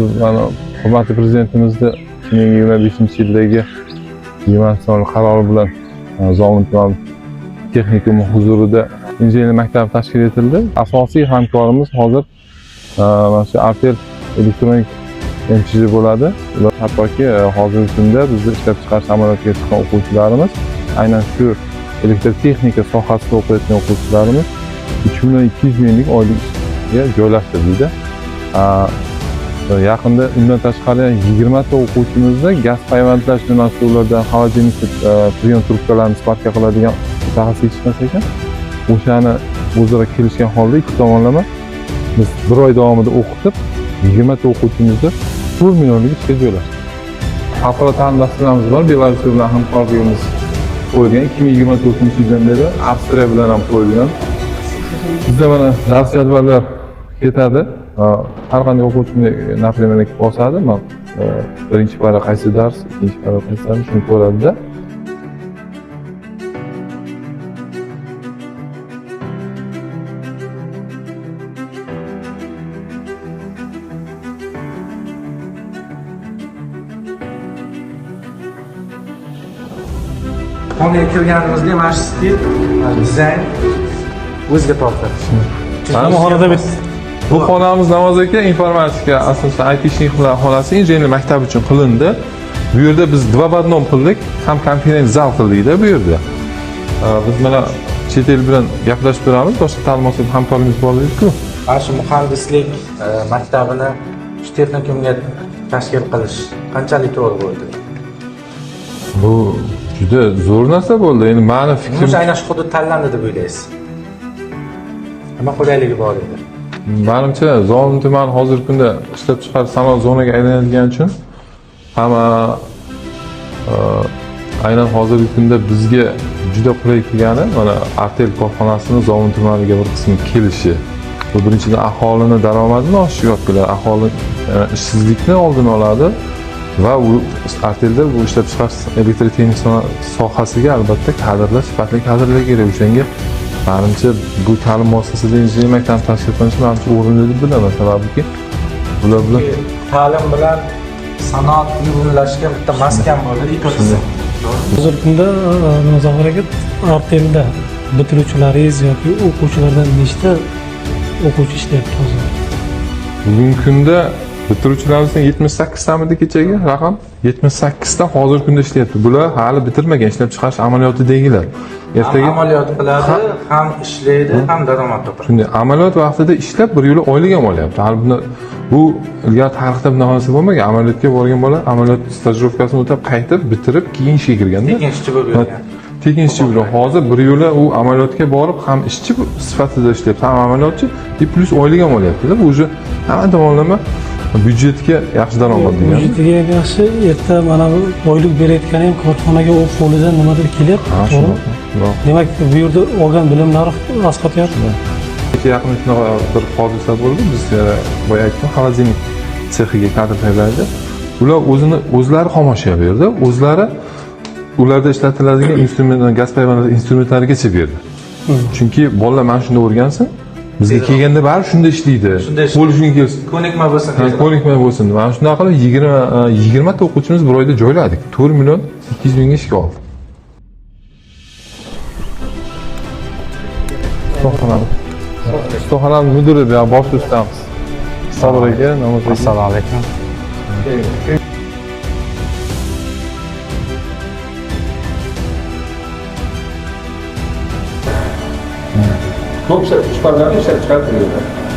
Mana hurmatli prezidentimizni 2025-yildagi innovatsion qarori bilan Zomin tuman texnikum huzurida injener maktabi tashkil etildi. Asosiy hamkorimiz hozir mana shu Artel elektronik MChJ bo'ladi. Ular hattoki hozirgi kunda bizni ishlab chiqarish amaliyotiga chiqqan o'quvchilarimiz, aynan shu elektrotexnika sohasida o'qiyotgan o'quvchilarimiz 3.200 minglik oylikga joylashtirildi. Yaqinda undan tashqari 20 ta o'quvchimizni gaz payvandlash yo'nalishlarida xologenik prion trubkalarni sparka qiladigan mutaxassis yetishmas ekan. O'shani o'zaro kelishgan holda ikki tomonlama biz 1 oy davomida o'qitib 20 ta o'quvchimizni 1 millionlik ishga joylashtirdik. Xalqaro ta'lim dasturlarimiz bor. Belarus bilan hamkorligimiz qo'yilgan 2024-yildan beri Avstriya bilan ham qo'yilgan. Bizda mana dars jadvallar ketadi. Har qanday o'quvchini например bosadi. Men birinchi para qaysi dars, ikkinchi para qaysi dars shuni ko'radi-da. Xonaga kirganimizda mana shu stil, dizayn o'ziga tortadi. Mana xonada Bu xonamiz namozaka informatika, asosan aytishliklar xonasi injener maktabi uchun qilindi. Bu yerda biz dva в одном qildik, ham konferensiya zal qildik-da bu yerda. Biz mana chet el bilan gaplashib turamiz, boshqa ta'limotda hamkorligimiz borliku. Mana shu muhandislik maktabini shu texnikumga tashkil qilish qanchalik to'g'ri bo'ldi? Bu juda zo'r narsa bo'ldi. Endi meni fikrim aynan shu hudud tanlandi deb o'ylaysiz? Nima qulayligi bor edi? Menimcha Zomin tumani hozirgi kunda ishlab chiqarish sanoat zonaga aylanadigan uchun hamma aynan hozirgi kunda bizga juda qulay kelgani mana Artel korxonasini Zomin tumaniga bir qismi kelishi. Bu birinchidan aholini daromadini oshishiga olib keladi. Aholi ishsizlikni oldini oladi va u Artelda bu ishlab chiqarish elektrotexnika sohasiga albatta kadrlar, sifatli kadrlar kerak. O'shanga menimcha bu ta'lim muassasasida injener maktabi tashkil qilish menimcha o'rinli deb bilaman. Sababiki bular bilan ta'lim bilan sanoat uyg'unlashgan bitta maskan bo'ladi, ekosistem. hozirgi kunda Zohir aka Artelda bitiruvchilaringiz yoki o'quvchilardan nechta o'quvchi ishlayapti hozir? bugungi kunda bitiruvchilarimizning 78 tamidi kechagi raqam 78 ta hozirgi kunda ishlayapti. Bular hali bitirmagan ishlab chiqarish amaliyotidagilar. Ertaga amaliyot qiladi, ham ishlaydi, ham daromad topadi. Shunday amaliyot vaqtida ishlab bir yo'la oylik ham olyapti. Hali bu ilgari tarixda bunaqa narsa bo'lmagan. Amaliyotga borgan bola amaliyot stajirovkasini o'tab, qaytib, bitirib, keyin ishga kirganda. Tekin ishchi bo'lib yurgan. Tekin ishchi bo'lib, hozir bir yo'la u amaliyotga borib, ham ishchi sifatida ishlayapti, ham amaliyotchi, plus oylik ham olyapti-da. Bu уже hamma tomonlama byudjetga yaxshi daromad degan. Byudjetiga yaxshi, erta mana bu oylik berayotgani ham korxonaga u qo'lidan nimadir kelyapti. To'g'rimi? Demak, bu yerda olgan bilimlari asqatyapti. Yaqin shunaqa bir hodisa bo'ldi. Biz boya aytdim, xologenik sexiga kadr tayyorlaydi. Ular o'zlari xomashyo berdi. O'zlari ularda ishlatiladigan instrumentlar, gaz payvandlash instrumentlarigacha berdi. Chunki bolalar mana shunda o'rgansin. Bizga kelganda bari shunda ishlaydi. Bo'lishini kelsin. Ko'nikma bo'lsin. Ko'nikma bo'lsin. Mana shunday qilib 20 ta o'quvchimiz bir oyda joyladik. 4 million 200 mingga ishga oldik. Stoxonamiz mudiri bilan bosh ustamiz. Sabr aka, namoz aka. Assalomu alaykum. Ko'p chiqarlarni ishlab chiqarib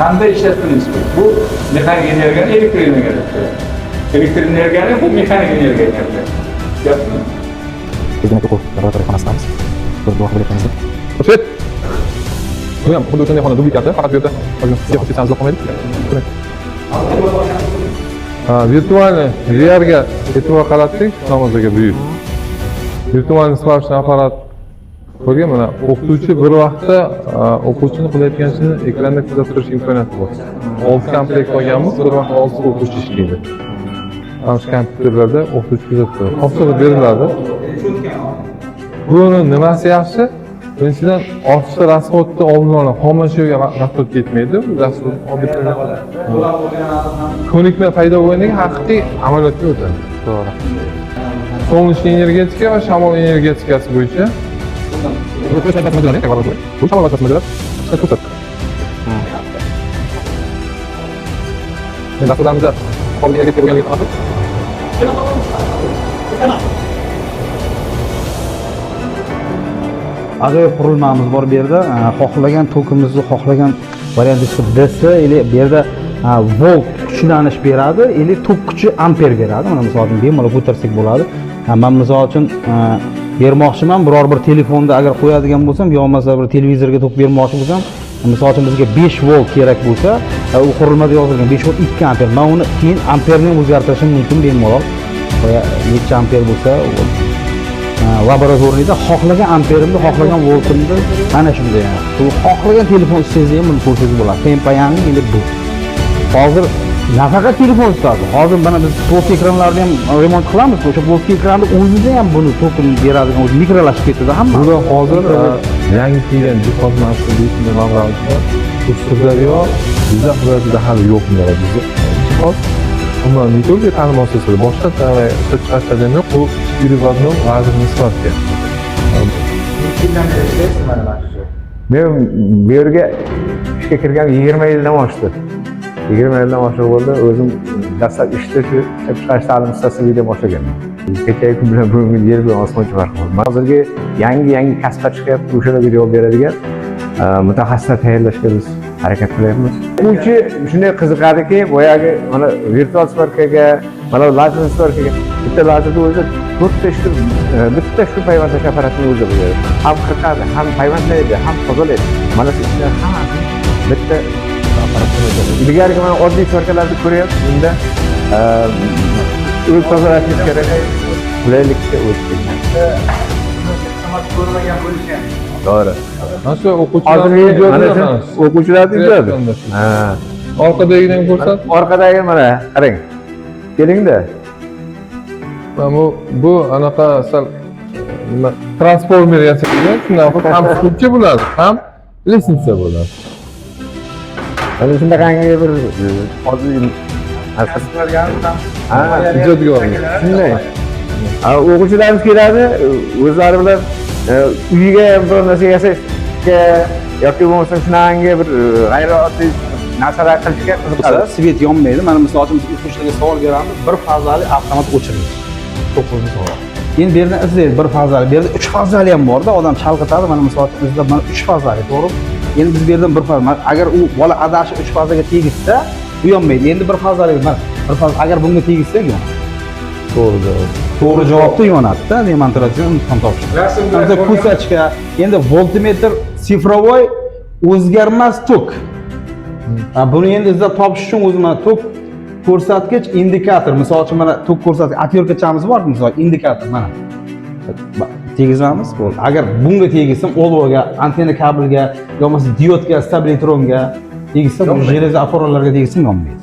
qanday ishlatdingiz bu? Mexanik energiyani elektr energiyaga. Elektr energiyani bu mexanik energiyaga aylantiradi. Gapmi? Bizning o'quv laboratoriya xonasidamiz. Bir guvoh bo'layotganmiz. O'shet. Bu ham xuddi o'shanday xona dublikati, faqat bu yerda siyosiy sanzlar qolmaydi. Virtualniy VRga e'tibor qaratdik, namozaga buyuk. Virtualniy smartphone apparat ko'rgan mana o'qituvchi bir vaqtda o'quvchini qilayotgan ishini ekranda kuzatib turish imkoniyati bor. 6 komplekt olganmiz, bir vaqtda 6 o'quvchi ishlaydi. Mana shu kompyuterlarda o'qituvchi kuzatib turadi. Topshiriq beriladi. Buni nimasi yaxshi? birinchidan ortiqcha rasxodni oldini oladi, xomashyoga rasxod ketmaydi. Bu dastur ko'nikma paydo bo'lgandan keyin haqiqiy amaliyotga o'tadi. To'g'ri. So'nish energetika va shamol energetikasi bo'yicha Bu shamol basmachilar. Ko'rsat. Dasturlarimizda qolgan energetika bo'lganligi aniq. Ajoyib qurilmamiz bor bu yerda. Xohlagan tokimizni xohlagan variantda desa, или bu yerda volt kuchlanish beradi, или tok kuchi amper beradi. Mana misol uchun bemalol ko'tarsak bo'ladi. Men misol uchun bermoqchiman, biror bir telefonda agar qo'yadigan bo'lsam, yo bo'lmasa bir televizorga tok bermoqchi bo'lsam, misol uchun bizga 5 volt kerak bo'lsa, u qurilmada yozilgan 5 volt 2 amper. Men uni keyin amperni o'zgartirishim mumkin bemalol. Necha amper bo'lsa, laboratoriyada xohlagan amperimni, xohlagan voltimni mana shunday. Xohlagan telefon istsangiz ham buni ko'rsangiz bo'ladi. Tempoyangi endi bu. Hozir nafaqat telefon istadi. Hozir mana biz to'rt ekranlarni ham remont qilamiz. O'sha to'rt ekranni o'zida ham buni tokini beradigan, o'zi mikrolashib ketadi hamma. Burada hozir yangi kelgan jihozlar mashhurligini mavzuida Sirdaryo Jizzax viloyatida hali yo'q bunday jihoz. Umuman не только tanimol seziladi, boshqa ishlab chiqarishlardan yo'q. Bu переводной lazer nisbatga. Men bu yerga ishga kirgan 20 yildan oshdi. 20 yildan oshiq bo'ldi. O'zim dastlab ishda shu ishlab chiqarish ta'lim ustasiligida boshlaganman. Kechagi kun bilan bugungi yer bilan osmoncha farq bor. Hozirgi yangi kasblar chiqyapti, o'shalarga yo'l beradigan mutaxassislar tayyorlashga biz harakat qilyapmiz. O'quvchi shunday qiziqadiki, boyagi mana virtual sparkaga, mana lazer sparkaga bitta lazerni o'zi 4 ta bitta shu payvandlash apparatini o'zi bo'ladi. Ham qirqadi, ham payvandlaydi, ham tozalaydi. Mana shu ishlar hammasi bitta apparatda bo'ladi. Ilgarigi mana oddiy sparkalarni ko'ryapsiz, unda o'z tozalash kerak, qulaylikka o'tib ketgan. To'g'ri. Mana shu o'quvchilarning ijodi. Ha. Orqadagini ham ko'rsat. Orqadagi mana qarang. Kelingda. Bu anaqa sal nima transformer yasagan, shundan ham sutcha bo'ladi, ham lesnitsa bo'ladi. Mana shunaqangi bir hozir ijodga shunday. O'quvchilarimiz keladi, o'zlari bilan uyiga bir narsa yasashga yoki bo'lmasa shunaqangi bir g'ayrioddiy narsalar qilishga qiziqadi. Svet yonmaydi. Mana misol uchun biz o'quvchilarga savol beramiz. Bir fazali avtomat o'chirish. 9 savol. Endi bu yerdan izlaydi bir fazali. Bu yerda 3 fazali ham bor-da, odam chalg'itadi. Mana misol uchun bizda mana 3 fazali, to'g'ri? Endi biz bu yerdan bir fazali. Agar u bola adashib 3 fazaga tegishsa, u yonmaydi. Endi bir fazali, mana bir fazali agar bunga tegishsa, yonadi. To'g'ri javobni yonadi-da, demonstratsiya imtihon topish. Hozir ko'rsatishga endi voltmetr sifrovoy o'zgarmas tok. Buni endi izlab topish uchun o'zi mana tok ko'rsatkich indikator, misol uchun mana tok ko'rsatkich atyorkachamiz bor, misol indikator mana. Tegizamiz, bo'ldi. Agar bunga tegizsam, olvoga, antenna kabelga, yoki diodga, stabilitronga tegizsam, bu железо apparatlarga tegizsam yonmaydi.